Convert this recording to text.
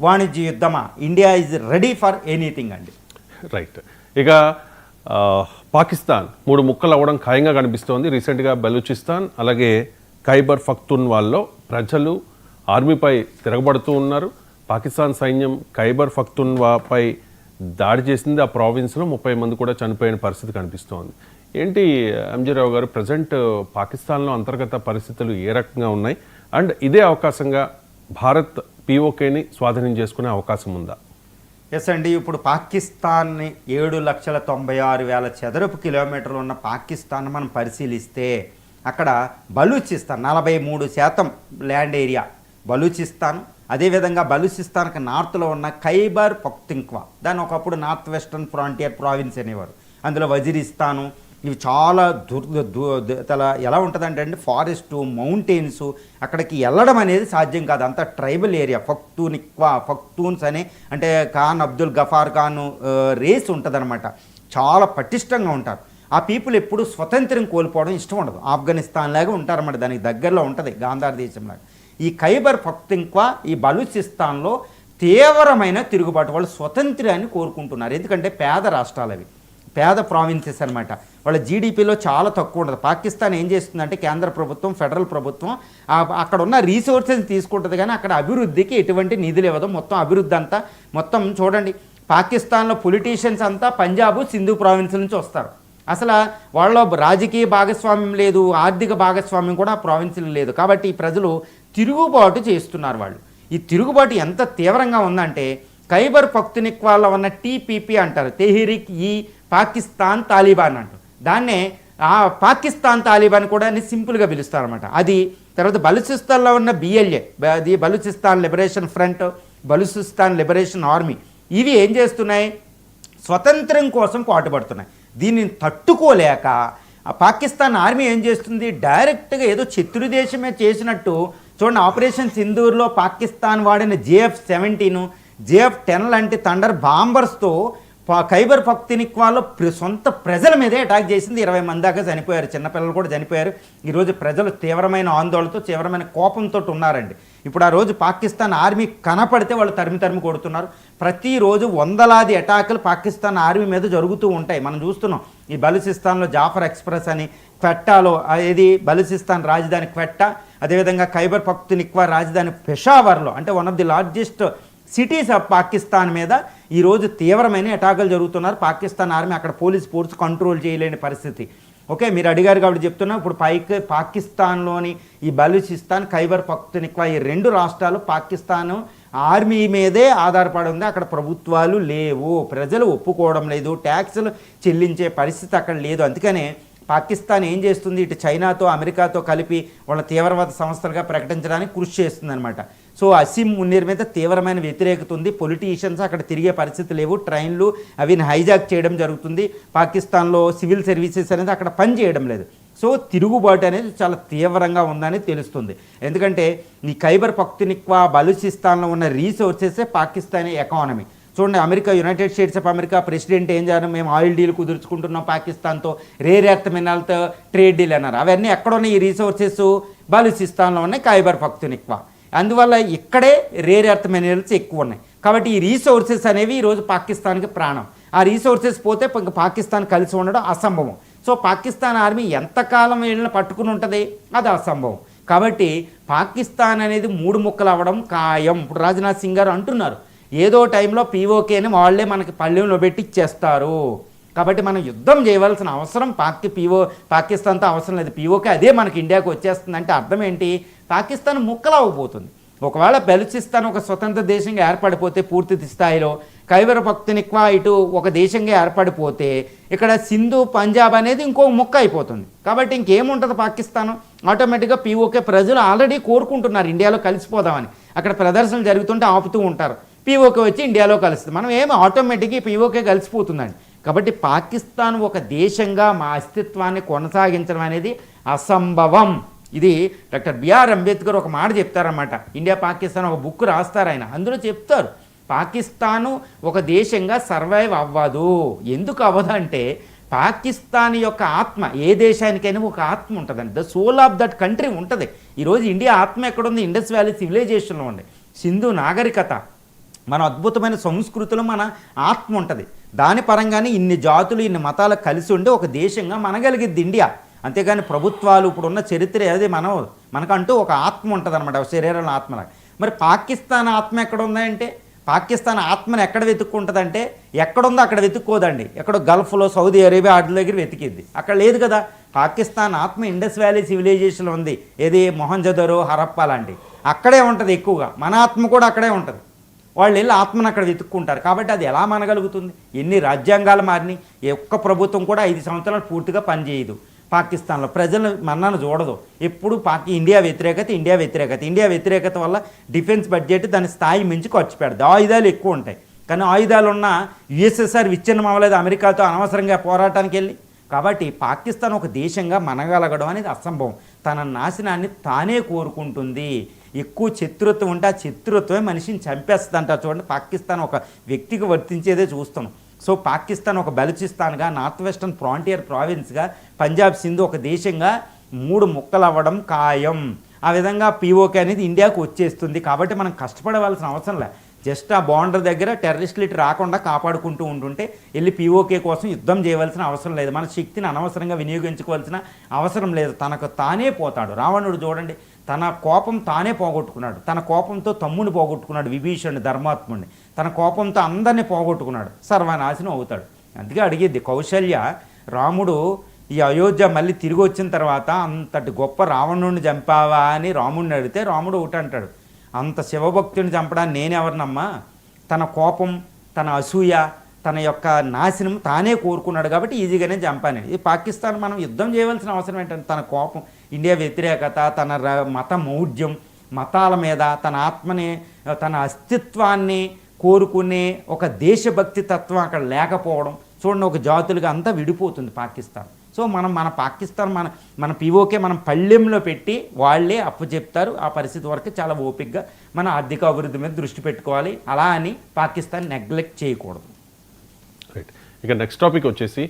వాణిజ్య యుద్ధమా? India is ready for anything అండి. రైట్. ఇక పాకిస్తాన్ 3 ముక్కలు అవ్వడం ఖాయంగా కనిపిస్తోంది. రీసెంట్గా బలూచిస్తాన్ అలాగే ఖైబర్ పఖ్తూన్వాల్లో ప్రజలు ఆర్మీపై తిరగబడుతూ ఉన్నారు. పాకిస్తాన్ సైన్యం ఖైబర్ పఖ్తూన్వాపై దాడి చేసింది. ఆ ప్రావిన్స్లో 30 మంది కూడా చనిపోయిన పరిస్థితి కనిపిస్తోంది. ఏంటి ఎంజీ రావు గారు, ప్రజెంట్ పాకిస్తాన్లో అంతర్గత పరిస్థితులు ఏ రకంగా ఉన్నాయి? అండ్ ఇదే అవకాశంగా భారత్ పీఓకేని స్వాధీనం చేసుకునే అవకాశం ఉందా? ఎస్ అండి. ఇప్పుడు పాకిస్తాన్ని 7,96,000 చదరపు కిలోమీటర్లు ఉన్న పాకిస్తాన్ మనం పరిశీలిస్తే అక్కడ బలూచిస్తాన్ 43% ల్యాండ్ ఏరియా బలూచిస్తాన్. అదేవిధంగా బలూచిస్తాన్కి నార్త్లో ఉన్న ఖైబర్ పఖ్తుంఖ్వా, దాన్ని ఒకప్పుడు నార్త్ వెస్టర్న్ ఫ్రాంటియర్ ప్రావిన్స్ అనేవారు. అందులో వజీరిస్తాను, ఇవి చాలా ఎలా ఉంటుందంటే అండి, ఫారెస్టు, మౌంటైన్స్, అక్కడికి వెళ్ళడం అనేది సాధ్యం కాదు. అంత ట్రైబల్ ఏరియా. పఖ్తూన్స్ అనే అంటే ఖాన్ అబ్దుల్ గఫార్ ఖాన్ రేస్ ఉంటుందన్నమాట. చాలా పటిష్టంగా ఉంటారు. ఆ పీపుల్ ఎప్పుడు స్వతంత్రం కోల్పోవడం ఇష్టం ఉండదు. ఆఫ్ఘనిస్తాన్ లాగా ఉంటారన్నమాట. దానికి దగ్గరలో ఉంటుంది గాంధార్ దేశంలాగా. ఈ ఖైబర్ పఖ్తుంఖ్వా, ఈ బలూచిస్తాన్లో తీవ్రమైన తిరుగుబాటు. వాళ్ళు స్వతంత్రాన్ని కోరుకుంటున్నారు. ఎందుకంటే పేద రాష్ట్రాలు అవి, పేద ప్రావిన్సెస్ అనమాట. వాళ్ళ జీడిపిలో చాలా తక్కువ ఉంటుంది. పాకిస్తాన్ ఏం చేస్తుందంటే కేంద్ర ప్రభుత్వం, ఫెడరల్ ప్రభుత్వం అక్కడ ఉన్న రీసోర్సెస్ తీసుకుంటుంది, కానీ అక్కడ అభివృద్ధికి ఎటువంటి నిధులు ఇవ్వదు. మొత్తం అభివృద్ధి అంతా మొత్తం చూడండి, పాకిస్తాన్లో పొలిటీషియన్స్ అంతా పంజాబ్, సింధు ప్రావిన్స్ నుంచి వస్తారు. అసలు వాళ్ళలో రాజకీయ భాగస్వామ్యం లేదు, ఆర్థిక భాగస్వామ్యం కూడా ఆ ప్రావిన్స్లో లేదు. కాబట్టి ఈ ప్రజలు తిరుగుబాటు చేస్తున్నారు. వాళ్ళు ఈ తిరుగుబాటు ఎంత తీవ్రంగా ఉందంటే ఖైబర్ పఖ్తుంఖ్వాలో ఉన్న టీపీపీ అంటారు, తెహ్రీక్ ఈ పాకిస్తాన్ తాలిబాన్ అంటారు. దాన్నే పాకిస్తాన్ తాలిబాన్ కూడా అని సింపుల్గా పిలుస్తారన్నమాట. అది తర్వాత బలూచిస్తాన్లో ఉన్న బిఎల్ఏ, అది Balochistan liberation front, Balochistan liberation army, ఇవి ఏం చేస్తున్నాయి? స్వతంత్రం కోసం పాటుపడుతున్నాయి. దీనిని తట్టుకోలేక పాకిస్తాన్ ఆర్మీ ఏం చేస్తుంది? డైరెక్ట్గా ఏదో శత్రు దేశమే చేసినట్టు చూడండి. ఆపరేషన్ సింధూర్లో పాకిస్తాన్ వాడిన JF-17, JF-10 లాంటి థండర్ బాంబర్స్తో ఖైబర్ పఖ్తుంఖ్వాలో సొంత ప్రజల మీదే అటాక్ చేసింది. 20 మంది దాకా చనిపోయారు, చిన్నపిల్లలు కూడా చనిపోయారు. ఈరోజు ప్రజలు తీవ్రమైన ఆందోళనతో, తీవ్రమైన కోపంతో ఉన్నారండి. ఇప్పుడు ఆ రోజు పాకిస్తాన్ ఆర్మీ కనపడితే వాళ్ళు తరిమి కొడుతున్నారు. ప్రతిరోజు వందలాది అటాకులు పాకిస్తాన్ ఆర్మీ మీద జరుగుతూ ఉంటాయి. మనం చూస్తున్నాం. ఈ బలూచిస్తాన్లో జాఫర్ ఎక్స్ప్రెస్ అని, క్వెట్టాలో, ఇది బలూచిస్తాన్ రాజధాని క్వెట్టా, అదేవిధంగా ఖైబర్ పఖ్తుంఖ్వా రాజధాని పెషావర్లో, అంటే one of the largest cities of Pakistan మీద ఈరోజు తీవ్రమైన అటాకులు జరుగుతున్నారు. పాకిస్తాన్ ఆర్మీ అక్కడ పోలీస్ ఫోర్స్ కంట్రోల్ చేయలేని పరిస్థితి. ఓకే, మీరు అడిగారు కాబట్టి చెప్తున్నా. ఇప్పుడు పాకిస్తాన్లోని ఈ బలూచిస్తాన్, ఖైబర్ పఖ్తుంఖ్వా, ఈ 2 రాష్ట్రాలు పాకిస్తాన్ ఆర్మీ మీదే ఆధారపడి ఉంది. అక్కడ ప్రభుత్వాలు లేవు, ప్రజలు ఒప్పుకోవడం లేదు, ట్యాక్సులు చెల్లించే పరిస్థితి అక్కడ లేదు. అందుకనే పాకిస్తాన్ ఏం చేస్తుంది? ఇటు చైనాతో, అమెరికాతో కలిపి వాళ్ళ తీవ్రవాద సంస్థలుగా ప్రకటించడానికి కృషి చేస్తుంది అనమాట. సో అసీం మునీర్ మీద తీవ్రమైన వ్యతిరేకత ఉంది. పొలిటీషియన్స్ అక్కడ తిరిగే పరిస్థితి లేవు. ట్రైన్లు అవిని హైజాక్ చేయడం జరుగుతుంది. పాకిస్తాన్లో సివిల్ సర్వీసెస్ అనేది అక్కడ పని చేయడం లేదు. సో తిరుగుబాటు అనేది చాలా తీవ్రంగా ఉందని తెలుస్తుంది. ఎందుకంటే ఈ ఖైబర్ పఖ్తుంఖ్వా, బలూచిస్తాన్లో ఉన్న రీసోర్సెసే పాకిస్తానీ ఎకానమీ. చూడండి, America, United states of America president ఏం చేయాలి? మేము ఆయిల్ డీల్ కుదుర్చుకుంటున్నాం పాకిస్తాన్తో, రేర్ ఎర్త్ మినరల్తో ట్రేడ్ డీల్ అన్నారు. అవన్నీ ఎక్కడున్నాయి? ఈ రీసోర్సెస్ బలూచిస్తాన్లో ఉన్నాయి, ఖైబర్ పఖ్తుంఖ్వా. అందువల్ల ఇక్కడే రేర్ ఎర్త్ మినరల్స్ ఎక్కువ ఉన్నాయి. కాబట్టి ఈ రీసోర్సెస్ అనేవి ఈరోజు పాకిస్తాన్కి ప్రాణం. ఆ రీసోర్సెస్ పోతే పాకిస్తాన్ కలిసి ఉండడం అసంభవం. సో పాకిస్తాన్ ఆర్మీ ఎంతకాలం వీళ్ళని పట్టుకుని ఉంటుంది? అది అసంభవం. కాబట్టి పాకిస్తాన్ అనేది 3 ముక్కలు అవ్వడం ఖాయం. ఇప్పుడు రాజ్నాథ్ సింగ్ గారు అంటున్నారు, ఏదో టైంలో పీఓకేని వాళ్ళే మనకి పళ్ళెంలో పెట్టి ఇచ్చేస్తారు. కాబట్టి మనం యుద్ధం చేయవలసిన అవసరం పాకిస్తాన్తో అవసరం లేదు. పీఓకే అదే మనకి ఇండియాకు వచ్చేస్తుందంటే అర్థం ఏంటి? పాకిస్తాన్ ముక్కలవ్వబోతుంది. ఒకవేళ బలూచిస్తాన్ ఒక స్వతంత్ర దేశంగా ఏర్పడిపోతే, పూర్తి స్థాయిలో ఖైబర్ పఖ్తుంఖ్వా ఇటు ఒక దేశంగా ఏర్పడిపోతే, ఇక్కడ సింధు, పంజాబ్ అనేది ఇంకో ముక్క అయిపోతుంది. కాబట్టి ఇంకేముంటుంది పాకిస్తాన్? ఆటోమేటిక్గా పీఓకే ప్రజలు ఆల్రెడీ కోరుకుంటున్నారు ఇండియాలో కలిసిపోదామని. అక్కడ ప్రదర్శనలు జరుగుతుంటే ఆపుతూ ఉంటారు. పీఓకే వచ్చి ఇండియాలో కలుస్తుంది. మనం ఏమి ఆటోమేటిక్గా పీఓకే కలిసిపోతుందండి. కాబట్టి పాకిస్తాన్ ఒక దేశంగా మా అస్తిత్వాన్ని కొనసాగించడం అనేది అసంభవం. ఇది డాక్టర్ బిఆర్ అంబేద్కర్ ఒక మాట చెప్తారన్నమాట. ఇండియా పాకిస్తాన్ ఒక బుక్ రాస్తారు ఆయన. అందులో చెప్తారు, పాకిస్తాను ఒక దేశంగా సర్వైవ్ అవ్వదు. ఎందుకు అవ్వదు అంటే పాకిస్తాన్ యొక్క ఆత్మ, ఏ దేశానికైనా ఒక ఆత్మ ఉంటుందండి. The soul of that country ఉంటుంది. ఈరోజు ఇండియా ఆత్మ ఎక్కడుంది? ఇండస్ వ్యాలీ సివిలైజేషన్లో ఉంది. సింధు నాగరికత, మన అద్భుతమైన సంస్కృతిలో మన ఆత్మ ఉంటుంది. దాని పరంగానే ఇన్ని జాతులు ఇన్ని మతాలు కలిసి ఉండి ఒక దేశంగా మనగలిగిద్ది ఇండియా. అంతేగాని ప్రభుత్వాలు ఇప్పుడున్న చరిత్ర అది మనకంటూ ఒక ఆత్మ ఉంటుంది అనమాట, శరీరంలో ఆత్మలాగా. మరి పాకిస్తాన్ ఆత్మ ఎక్కడ ఉందంటే, పాకిస్తాన్ ఆత్మను ఎక్కడ వెతుక్కుంటుందంటే ఎక్కడుందో అక్కడ వెతుక్కోదండి. ఎక్కడో గల్ఫ్లో సౌదీ అరేబియా వాటి దగ్గర వెతికిద్ది, అక్కడ లేదు కదా. పాకిస్తాన్ ఆత్మ ఇండస్ వ్యాలీ సివిలైజేషన్ ఉంది, ఏది మొహంజదరో హరప్పా లాంటి, అక్కడే ఉంటుంది ఎక్కువగా. మన ఆత్మ కూడా అక్కడే ఉంటుంది. వాళ్ళు వెళ్ళి ఆత్మను అక్కడ వెతుక్కుంటారు. కాబట్టి అది ఎలా మనగలుగుతుంది? ఎన్ని రాజ్యాంగాలు మారినాయి, ఒక్క ప్రభుత్వం కూడా 5 సంవత్సరాలు పూర్తిగా పనిచేయదు. పాకిస్తాన్లో ప్రజలు మన్నను చూడదు. ఎప్పుడు ఇండియా వ్యతిరేకత వల్ల డిఫెన్స్ బడ్జెట్ దాని స్థాయి మించి ఖర్చు పెడదు. ఆయుధాలు ఎక్కువ ఉంటాయి, కానీ ఆయుధాలు ఉన్న యుఎస్ఎస్ఆర్ విచ్ఛిన్నం అవ్వలేదు అమెరికాతో అనవసరంగా పోరాటానికి వెళ్ళి. కాబట్టి పాకిస్తాన్ ఒక దేశంగా మనగలగడం అనేది అసంభవం. తన నాశనాన్ని తానే కోరుకుంటుంది. ఎక్కువ శత్రుత్వం ఉంటే ఆ శత్రుత్వమే మనిషిని చంపేస్తుందంట. చూడండి, పాకిస్తాన్ ఒక వ్యక్తికి వర్తించేదే చూస్తున్నాం. సో పాకిస్తాన్ ఒక బలూచిస్తాన్గా, నార్త్ వెస్టర్న్ ఫ్రాంటియర్ ప్రావిన్స్గా, పంజాబ్ సింధు ఒక దేశంగా 3 ముక్కలు అవ్వడం ఖాయం. ఆ విధంగా పీఓకే అనేది ఇండియాకు వచ్చేస్తుంది. కాబట్టి మనం కష్టపడవలసిన అవసరం లేదు. జస్ట్ ఆ బార్డర్ దగ్గర టెర్రరిస్టులు ఇటు రాకుండా కాపాడుకుంటూ ఉంటుంటే వెళ్ళి పీఓకే కోసం యుద్ధం చేయవలసిన అవసరం లేదు. మన శక్తిని అనవసరంగా వినియోగించుకోవాల్సిన అవసరం లేదు. తనకు తానే పోతాడు. రావణుడు చూడండి, తన కోపం తానే పోగొట్టుకున్నాడు. తన కోపంతో తమ్ముని పోగొట్టుకున్నాడు, విభీషణుని, ధర్మాత్ముడిని. తన కోపంతో అందరినీ పోగొట్టుకున్నాడు, సర్వనాశనం అవుతాడు. అందుకే అడిగేది కౌశల్య, రాముడు ఈ అయోధ్య మళ్ళీ తిరిగి వచ్చిన తర్వాత అంతటి గొప్ప రావణుడిని చంపావా అని రాముడిని అడిగితే రాముడు ఒకటి అంటాడు, అంత శివభక్తుని చంపడానికి నేనెవరినమ్మా? తన కోపం, తన అసూయ, తన యొక్క నాశనం తానే కోరుకున్నాడు కాబట్టి ఈజీగానే చంపాను. ఈ పాకిస్తాన్ మనం యుద్ధం చేయవలసిన అవసరం ఏంటంటే తన కోపం, ఇండియా వ్యతిరేకత, తన మత మౌఢ్యం, మతాల మీద తన ఆత్మని, తన అస్తిత్వాన్ని కోరుకునే ఒక దేశభక్తి తత్వం అక్కడ లేకపోవడం. చూడండి, ఒక జాతులుగా అంతా విడిపోతుంది పాకిస్తాన్. సో మన పాకిస్తాన్ మన పీఓకే మనం పళ్ళెంలో పెట్టి వాళ్ళే అప్పు చెప్తారు. ఆ పరిస్థితి వరకు చాలా ఓపికగా మన ఆర్థిక అభివృద్ధి మీద దృష్టి పెట్టుకోవాలి. అలా అని పాకిస్తాన్ నెగ్లెక్ట్ చేయకూడదు. రైట్. ఇక నెక్స్ట్ టాపిక్ వచ్చేసి